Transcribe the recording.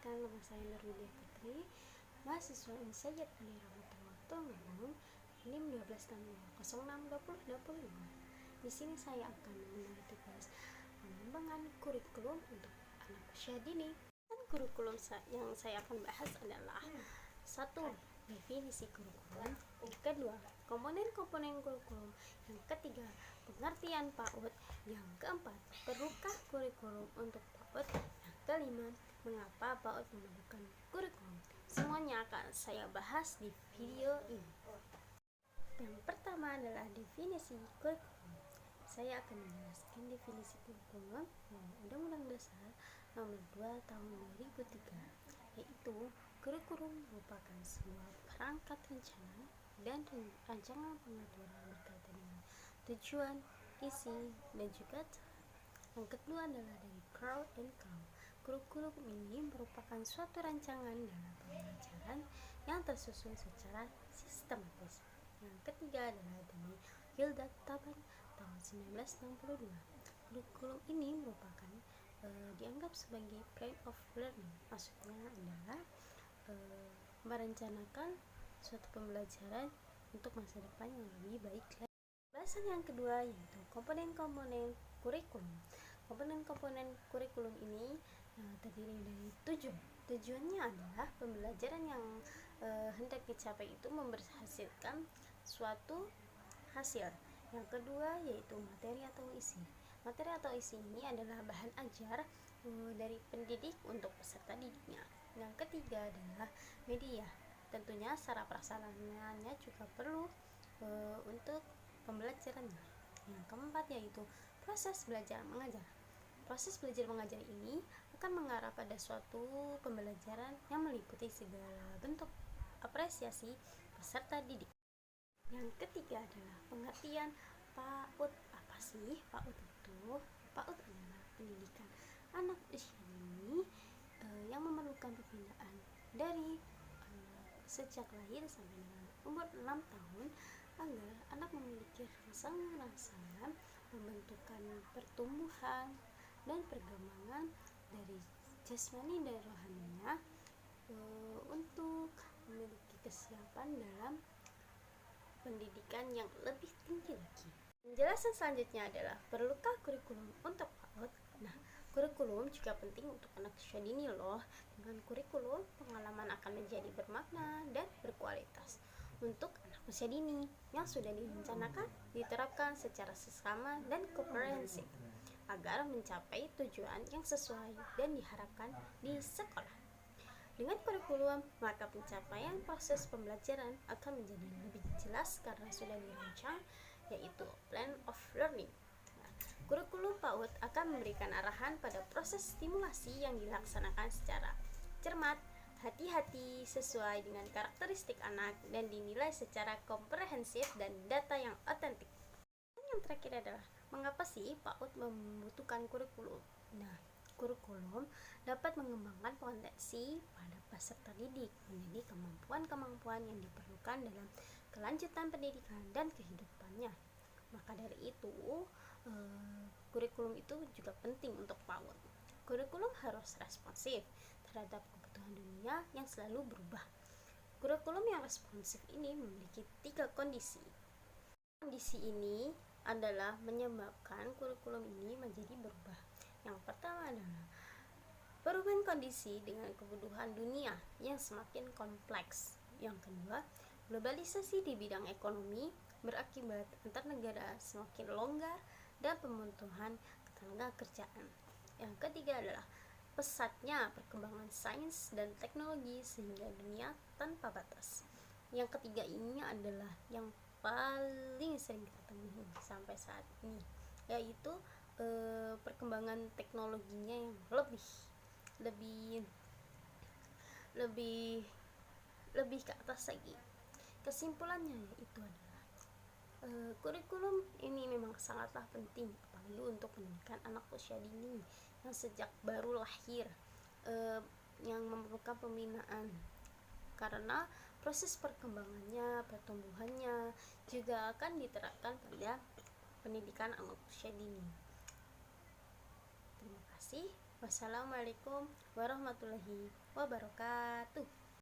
Perkenalkan, nama saya Nurwidia Putri, mahasiswa Insinyur Ali Rahmatullah Tulungagung, NIM 1260062025. Di sini saya akan mengenai tugas pengembangan kurikulum untuk anak usia dini. Dan kurikulum yang saya akan bahas adalah: satu, definisi kurikulum; yang kedua, komponen-komponen kurikulum; yang ketiga, pengertian PAUD; yang keempat, perlukah kurikulum untuk PAUD; yang kelima, mengapa PAUD memerlukan kurikulum. Semuanya akan saya bahas di video ini. Yang pertama adalah definisi kurikulum. Saya akan menjelaskan definisi kurikulum dari Undang-Undang Dasar Nomor 2 Tahun 2003, yaitu kurikulum merupakan sebuah perangkat rencana dan rancangan pengaturan berkaitan dengan tujuan, isi, dan juga cara. Yang kedua adalah dari Crow and Crow. Kurikulum ini merupakan suatu rancangan dalam pembelajaran yang tersusun secara sistematis. Yang ketiga adalah dari Gildat Taban tahun 1962. Kurikulum ini merupakan dianggap sebagai plan of learning. Maksudnya adalah merencanakan suatu pembelajaran untuk masa depan yang lebih baik lagi. Bahasan yang kedua yaitu komponen-komponen kurikulum. Komponen-komponen kurikulum ini terdiri dari tujuannya adalah pembelajaran yang hendak dicapai itu memberhasilkan suatu hasil. Yang kedua yaitu materi atau isi. Materi atau isi ini adalah bahan ajar dari pendidik untuk peserta didiknya. Yang ketiga adalah media. Tentunya sarana prasarananya juga perlu untuk pembelajarannya. Yang keempat yaitu proses belajar mengajar. Proses belajar mengajar ini akan mengarah pada suatu pembelajaran yang meliputi segala bentuk apresiasi peserta didik. Yang ketiga adalah pengertian PAUD. Apa sih PAUD itu? PAUD adalah pendidikan anak usia dini yang memerlukan pembinaan dari sejak lahir sampai dengan umur 6 tahun agar anak memiliki rangsangan pembentukan pertumbuhan dan perkembangan dari jasmani dan rohaninya untuk memiliki kesiapan dalam pendidikan yang lebih tinggi lagi. Penjelasan selanjutnya adalah perlukah kurikulum untuk PAUD. Nah, kurikulum juga penting untuk anak usia dini loh. Dengan kurikulum, pengalaman akan menjadi bermakna dan berkualitas untuk anak usia dini yang sudah direncanakan, diterapkan secara seksama dan komprehensif agar mencapai tujuan yang sesuai dan diharapkan di sekolah. Dengan kurikulum, maka pencapaian proses pembelajaran akan menjadi lebih jelas karena sudah dirancang, yaitu plan of learning. Kurikulum PAUD akan memberikan arahan pada proses stimulasi yang dilaksanakan secara cermat, hati-hati, sesuai dengan karakteristik anak, dan dinilai secara komprehensif dan data yang otentik. Yang terakhir adalah, mengapa sih PAUD membutuhkan kurikulum? Nah, kurikulum dapat mengembangkan potensi pada peserta didik menjadi kemampuan-kemampuan yang diperlukan dalam kelanjutan pendidikan dan kehidupannya. Maka dari itu, kurikulum itu juga penting untuk PAUD. Kurikulum harus responsif terhadap kebutuhan dunia yang selalu berubah. Kurikulum yang responsif ini memiliki 3 kondisi. Kondisi ini adalah menyebabkan kurikulum ini menjadi berubah. Yang pertama adalah perubahan kondisi dengan kebutuhan dunia yang semakin kompleks. Yang kedua, globalisasi di bidang ekonomi berakibat antar negara semakin longgar dan pembutuhan tenaga kerjaan. Yang ketiga adalah pesatnya perkembangan sains dan teknologi sehingga dunia tanpa batas. Yang ketiga ini adalah yang paling sering kita temui sampai saat ini, yaitu perkembangan teknologinya yang lebih ke atas lagi. Kesimpulannya yaitu adalah kurikulum ini memang sangatlah penting, apalagi untuk pendidikan anak usia dini yang sejak baru lahir, yang memerlukan pembinaan karena proses perkembangannya, pertumbuhannya juga akan diterapkan pada pendidikan anak usia dini. Terima kasih. Wassalamualaikum warahmatullahi wabarakatuh.